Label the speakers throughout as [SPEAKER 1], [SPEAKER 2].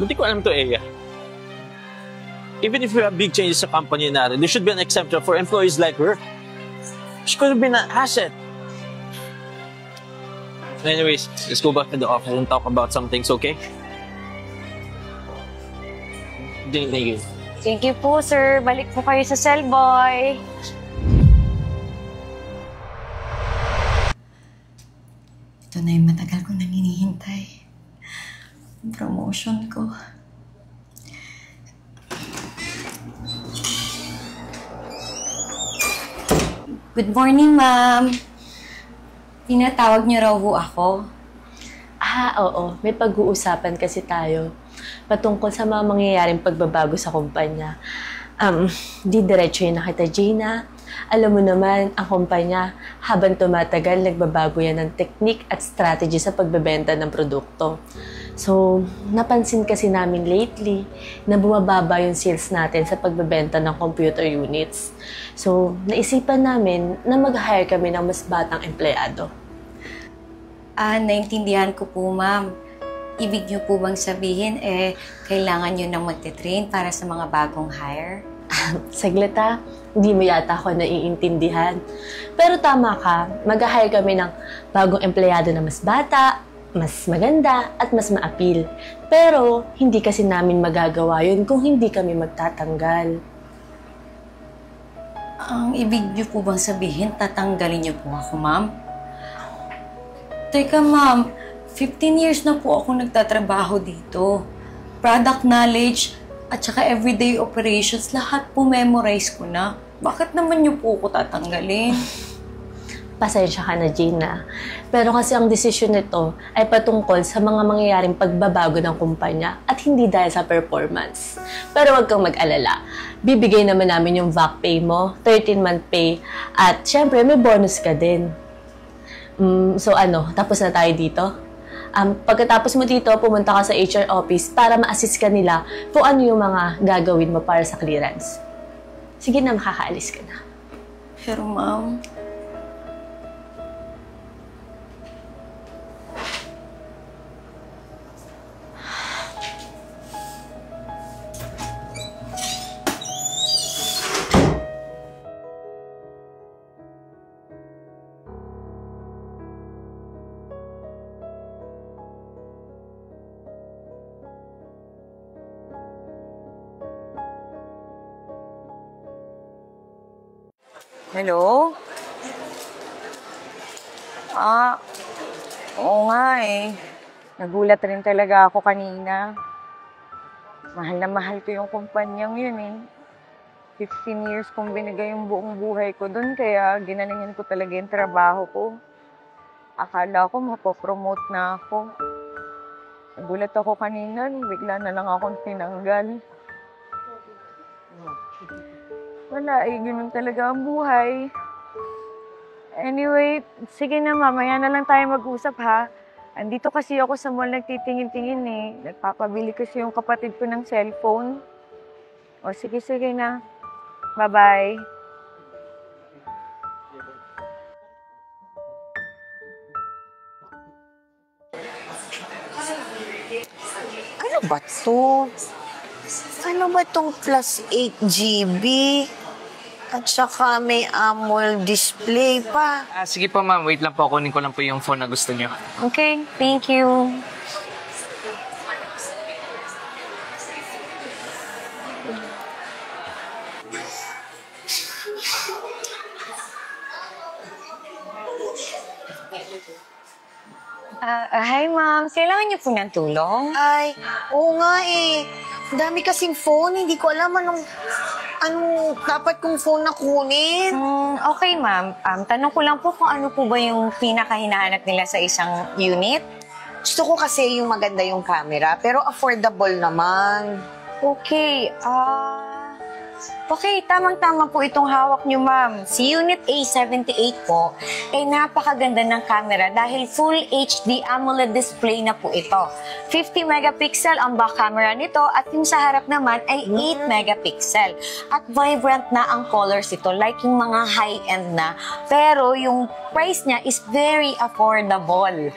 [SPEAKER 1] Buti ko alam to, Eya. Even if we have big changes sa company natin, there should be an exemption for employees like her. She could have been an asset. Anyways, let's go back to the office and talk about some things, okay? Thank you.
[SPEAKER 2] Thank you po, sir. Balik po kayo sa cell, boy.
[SPEAKER 3] Ito na yung matagal kong naninihintay. Promotion ko. Good morning, ma'am. Tinatawag niyo raw ho ako.
[SPEAKER 2] Oo. May pag-uusapan kasi tayo patungkol sa mga mangyayaring pagbabago sa kumpanya. Diretso yun na kita, Gina. Alam mo naman, ang kumpanya, habang tumatagal, nagbabago yan ng technique at strategy sa pagbebenta ng produkto. So, napansin kasi namin lately na bumababa yung sales natin sa pagbebenta ng computer units. So, naisipan namin na mag-hire kami ng mas batang empleyado.
[SPEAKER 3] Naintindihan ko po, ma'am. Ibig niyo po bang sabihin, kailangan niyo nang magte-train para sa mga bagong hire?
[SPEAKER 2] Saglit hindi mo yata ako naiintindihan. Pero tama ka, mag-hire kami ng bagong empleyado na mas bata, mas maganda, at mas ma-appeal. Pero hindi kasi namin magagawa yun kung hindi kami magtatanggal.
[SPEAKER 3] Ang ibig niyo po bang sabihin, tatanggalin niyo po ako, ma'am? Teka, ma'am, 15 years na po ako nagtatrabaho dito. Product knowledge at saka everyday operations, lahat po memorize ko na. Bakit naman niyo po ako tatanggalin?
[SPEAKER 2] Pasensya ka na, Gina. Pero kasi ang desisyon nito ay patungkol sa mga mangyayaring pagbabago ng kumpanya at hindi dahil sa performance. Pero huwag kang mag-alala. Bibigay naman namin yung VAC pay mo, 13-month pay, at syempre may bonus ka din. So tapos na tayo dito? Pagkatapos mo dito, pumunta ka sa HR office para ma-assist ka nila kung ano yung mga gagawin mo para sa clearance. Sige na, makakaalis ka na.
[SPEAKER 3] Pero ma'am, hello? Oo nga Nagulat rin talaga ako kanina. Mahal na mahal ko yung kumpanyang yun 15 years kong binigay yung buong buhay ko dun, kaya ginalingin ko talaga yung trabaho ko. Akala ko mapopromote na ako. Nagulat ako kanina, bigla na lang akong tinanggal. Wala, ganun talaga ang buhay. Anyway, sige na, mamaya na lang tayo mag-usap, ha? Andito kasi ako sa mall nagtitingin-tingin Nagpapabili kasi yung kapatid ko ng cellphone. O sige na. Bye-bye.
[SPEAKER 4] Ano ba to? Ano ba tong plus 8 GB? At saka may AMOLED display pa.
[SPEAKER 5] Sige po ma'am, wait lang po. Kunin ko lang po yung phone na gusto niyo.
[SPEAKER 3] Okay, thank you. Hi ma'am, kailangan niyo po ng tulong?
[SPEAKER 4] Ay, oo nga Ang dami kasing phone, hindi ko alam anong dapat kong phone na kunin.
[SPEAKER 3] Okay ma'am, tanong ko lang po kung ano po ba yung pinakahinahanap nila sa isang unit?
[SPEAKER 4] Gusto ko kasi yung maganda yung camera, pero affordable naman.
[SPEAKER 3] Okay, okay, tamang-tama po itong hawak niyo, ma'am. Si Unit A78 po, napakaganda ng camera dahil Full HD AMOLED display na po ito. 50 megapixel ang back camera nito at yung sa harap naman ay 8 megapixel. At vibrant na ang colors ito, like yung mga high-end na. Pero yung price niya is very affordable.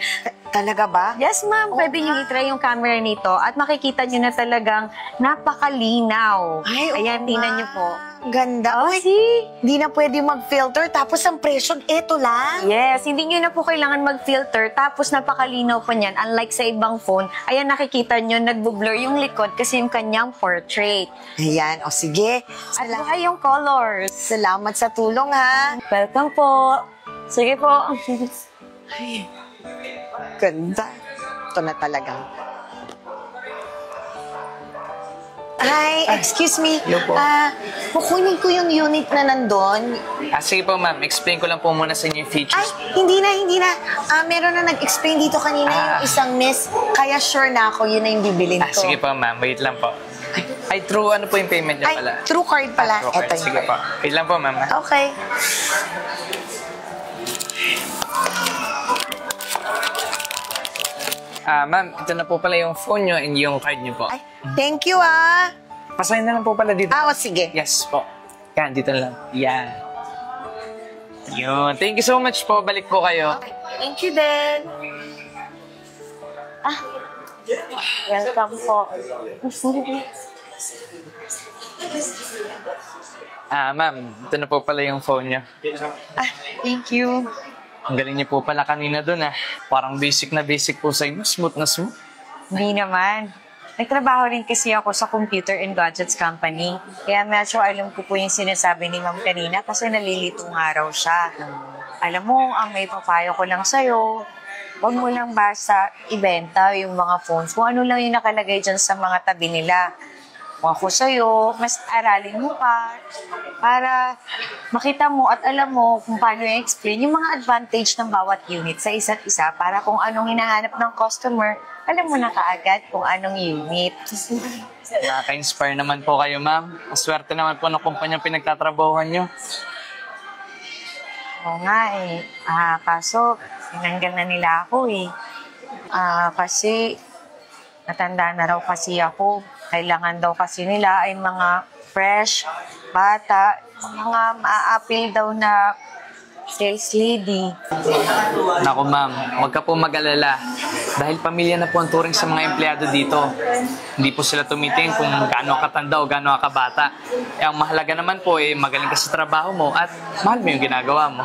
[SPEAKER 4] Talaga ba?
[SPEAKER 3] Yes, ma'am. Pwede niyo i-try yung camera nito at makikita niyo na talagang napakalinaw.
[SPEAKER 4] Ay, oo
[SPEAKER 3] Ayan, tingnan niyo po.
[SPEAKER 4] Ganda.
[SPEAKER 3] Oh,
[SPEAKER 4] Uy,
[SPEAKER 3] see?
[SPEAKER 4] di na pwede mag-filter tapos ang presyo, eto lang.
[SPEAKER 3] Yes, hindi niyo na po kailangan mag-filter tapos napakalinaw pa niyan. Unlike sa ibang phone, ayan nakikita niyo nagbo-blur yung likod kasi yung kanyang portrait.
[SPEAKER 4] Ayan, o sige.
[SPEAKER 3] At saka yung colors.
[SPEAKER 4] Salamat sa tulong, ha?
[SPEAKER 3] Welcome po. Sige po.
[SPEAKER 4] Ay, ganda. Ito na talaga. Hi, excuse me.
[SPEAKER 5] Hello po.
[SPEAKER 4] Kukunin ko yung unit na nandun.
[SPEAKER 5] Sige po, ma'am. Explain ko lang po muna sa inyo yung
[SPEAKER 4] Ay,
[SPEAKER 5] features.
[SPEAKER 4] hindi na. Meron na nag-explain dito kanina yung isang miss. Kaya sure na ako, yun na yung bibilin ko.
[SPEAKER 5] Sige po, ma'am. Wait lang po. Ay, true. Ano po yung payment niya
[SPEAKER 4] Ay,
[SPEAKER 5] pala?
[SPEAKER 4] true card pala.
[SPEAKER 5] True card.
[SPEAKER 4] Eto yun.
[SPEAKER 5] Sige po. Wait lang po, ma'am.
[SPEAKER 4] Okay.
[SPEAKER 5] Ma'am, ito na po pala yung phone nyo and yung card nyo po.
[SPEAKER 4] Ay, thank you, ah.
[SPEAKER 5] Pasign na lang po pala dito.
[SPEAKER 4] Sige.
[SPEAKER 5] Yes po. Yan, dito na lang. Yan. Yun. Thank you so much po. Balik po kayo.
[SPEAKER 4] Thank you din.
[SPEAKER 3] Welcome po.
[SPEAKER 5] Ma'am, ito na po pala yung phone nyo.
[SPEAKER 3] Thank you.
[SPEAKER 5] Ang galing niyo po pala kanina dun Parang basic na basic po sa inyo. Smooth na smooth.
[SPEAKER 3] Hindi naman. Nagtrabaho rin kasi ako sa Computer and Gadgets Company. Kaya medyo alam ko po yung sinasabi ni Ma'am kanina kasi nalilitong araw siya. Alam mo, ang may papayo ko lang sa'yo, huwag mo lang basta ibenta yung mga phones. Kung ano lang yung nakalagay dyan sa mga tabi nila. Kung ako sa'yo, mas aralin mo pa para makita mo at alam mo kung paano i-explain yung mga advantage ng bawat unit sa isa't isa para kung anong hinahanap ng customer, alam mo na kaagad kung anong unit.
[SPEAKER 5] Nakaka-inspire naman po kayo, ma'am. Maswerte naman po ng kumpanyang pinagtatrabahuhan nyo.
[SPEAKER 3] Oo nga eh. Kaso, tinanggal na nila ako eh. Kasi, natanda na raw kasi ako. Kailangan daw kasi nila ay mga fresh, bata, mga ma-appeal daw na sales lady.
[SPEAKER 5] Naku, ma'am. Huwag ka po mag-alala. Dahil pamilya na po ang turing sa mga empleyado dito. Hindi po sila tumitingin kung gaano katanda o gaano kabata. Ang mahalaga naman po magaling ka sa trabaho mo at mahal mo yung ginagawa mo.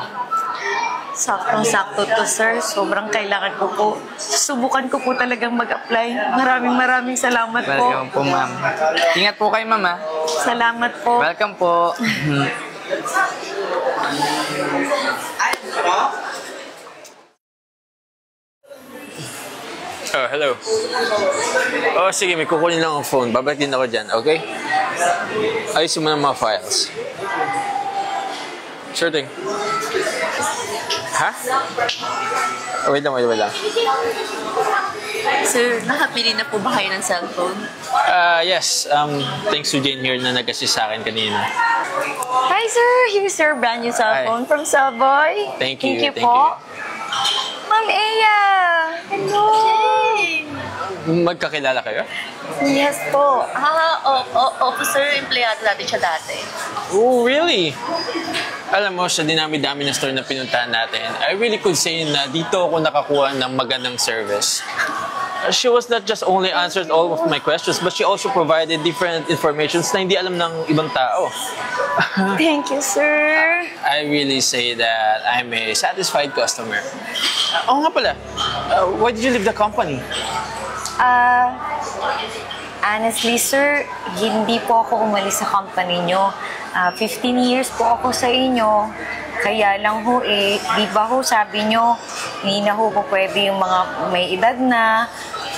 [SPEAKER 3] Saktong-sakto to, sir. Sobrang kailangan ko po. Subukan ko po talagang mag-apply. Maraming salamat po.
[SPEAKER 5] Welcome po, ma'am. Ingat po kayo, ma'am.
[SPEAKER 3] Salamat po.
[SPEAKER 5] Welcome po.
[SPEAKER 1] Oh, hello. Oh, sige, may kukunin lang ang phone. Babalik din ako dyan, okay? Ayusin mo ng mga files. Sure thing. Ha? Oh, wait lang.
[SPEAKER 2] Sir, nakapili na po ba kayo ng cellphone?
[SPEAKER 1] Yes. Thanks to Jane here na nag-assist sa akin kanina.
[SPEAKER 2] Hi, sir. Here's your brand new cellphone from Savoy.
[SPEAKER 1] Thank you.
[SPEAKER 3] Thank you po. Ma'am Eya! Hello!
[SPEAKER 1] Magkakilala kayo?
[SPEAKER 2] Yes po. Opo, sir. Empleyado natin siya dati.
[SPEAKER 1] Oh, really? Alam mo, sa dinami-dami ng store na pinuntahan natin, I really could say na dito ako nakakuha ng magandang service. She was not just only answered all of my questions, but she also provided different informations na hindi alam ng ibang tao.
[SPEAKER 2] Thank you, sir.
[SPEAKER 1] I really say that I'm a satisfied customer. Oo nga pala, why did you leave the company?
[SPEAKER 3] Honestly, sir, hindi po ako umalis sa company nyo. 15 years po ako sa inyo. Kaya lang ho di ba ho sabi nyo, hindi na ho po pwede yung mga may edad na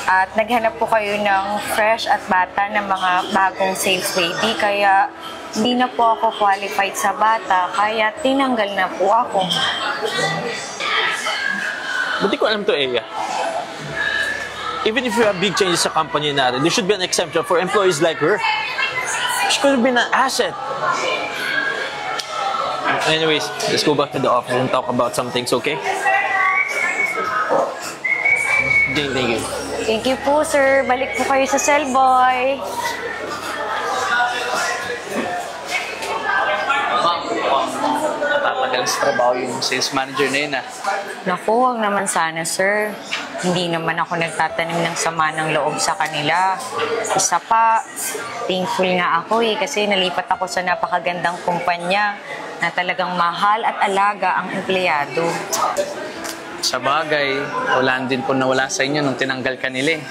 [SPEAKER 3] at naghanap po kayo ng fresh at bata na mga bagong sales lady. Kaya hindi na po ako qualified sa bata. Kaya tinanggal na po ako.
[SPEAKER 1] Ba't di ko alam to, Eya? Even if we have big changes sa company natin, there should be an exemption for employees like her. She could have been an asset. Anyways, let's go back to the office and talk about some things, okay? Thank you.
[SPEAKER 3] Thank you po, sir. Balik po kayo sa cellboy.
[SPEAKER 5] Natatagal sa trabaho yung sales manager na yun, ah.
[SPEAKER 3] Naku, wag naman sana, sir. Hindi naman ako nagtatanim ng sama ng loob sa kanila. Isa pa, thankful nga ako kasi nalipat ako sa napakagandang kumpanya na talagang mahal at alaga ang empleyado.
[SPEAKER 5] Sa bagay, wala din po nawala sa inyo nung tinanggal ka nila eh.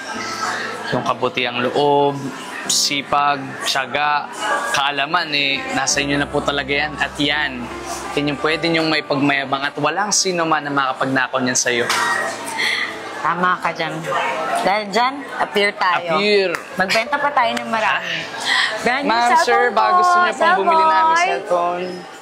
[SPEAKER 5] Yung kabutiang loob, sipag, tiyaga, kaalaman nasa inyo na po talaga yan. At yan yung pwede niyong may pagmayabang at walang sino man na makapagnakaw niyan sa'yo.
[SPEAKER 3] Tama ka dyan. Dahil dyan, appear tayo.
[SPEAKER 5] Appear.
[SPEAKER 3] Magbenta pa tayo ng marami. Brand new
[SPEAKER 5] Ma'am,
[SPEAKER 3] cellphone
[SPEAKER 5] sir,
[SPEAKER 3] po.
[SPEAKER 5] baka gusto niyo pong bumili namin
[SPEAKER 3] Cellboy.
[SPEAKER 5] cellphone.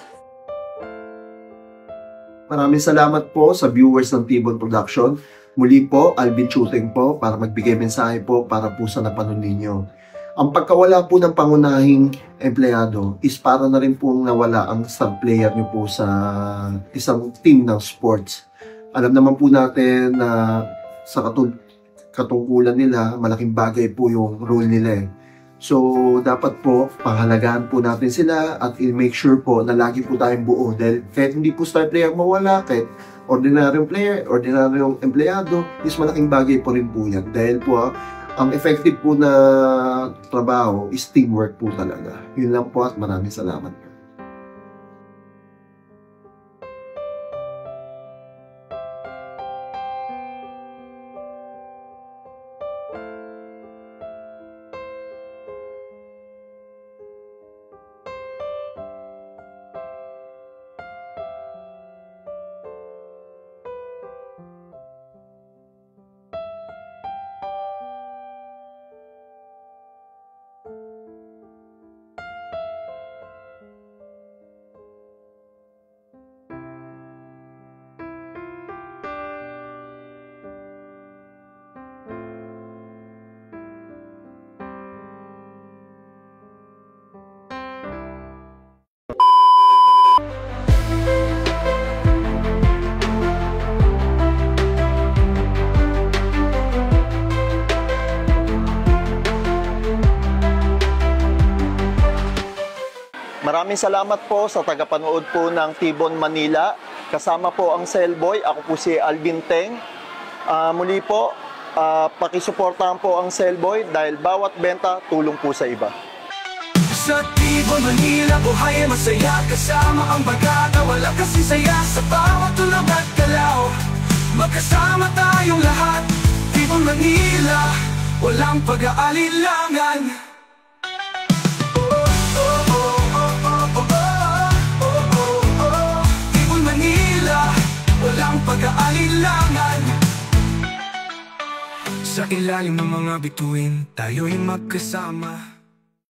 [SPEAKER 6] Maraming salamat po sa viewers ng Tibon Production. Muli po, Alvin Shooting po para magbigay mensahe po para po sa napanood ninyo. Ang pagkawala po ng pangunahing empleyado is para na rin po nawala ang star player niyo po sa isang team ng sports. Alam naman po natin na sa katungkulan nila, malaking bagay po yung role nila eh. So, dapat po, panghalagahan po natin sila at i-make sure po na lagi po tayong buo. Dahil kahit hindi po star player mawala, kahit ordinaryong player, ordinaryong empleyado, is malaking bagay po rin po yan. Dahil po, ang effective po na trabaho is teamwork po talaga. Yun lang po at maraming salamat po.
[SPEAKER 7] Maraming salamat po sa tagapanood po ng Tibon Manila. Kasama po ang Cellboy. Ako po si Alvin Teng. Muli po, pakisuportahan po ang Cellboy dahil bawat benta tulong po sa iba.
[SPEAKER 8] Sa Tibon Manila, buhay ay masaya. Kasama ang bagata, wala kasi saya. Sa bawat tulog at galaw, magkasama tayong lahat. Tibon Manila, walang pag-aalilangan. Walang pag-aalilangan. Sa ilalim ng mga bituin, tayo'y magkasama.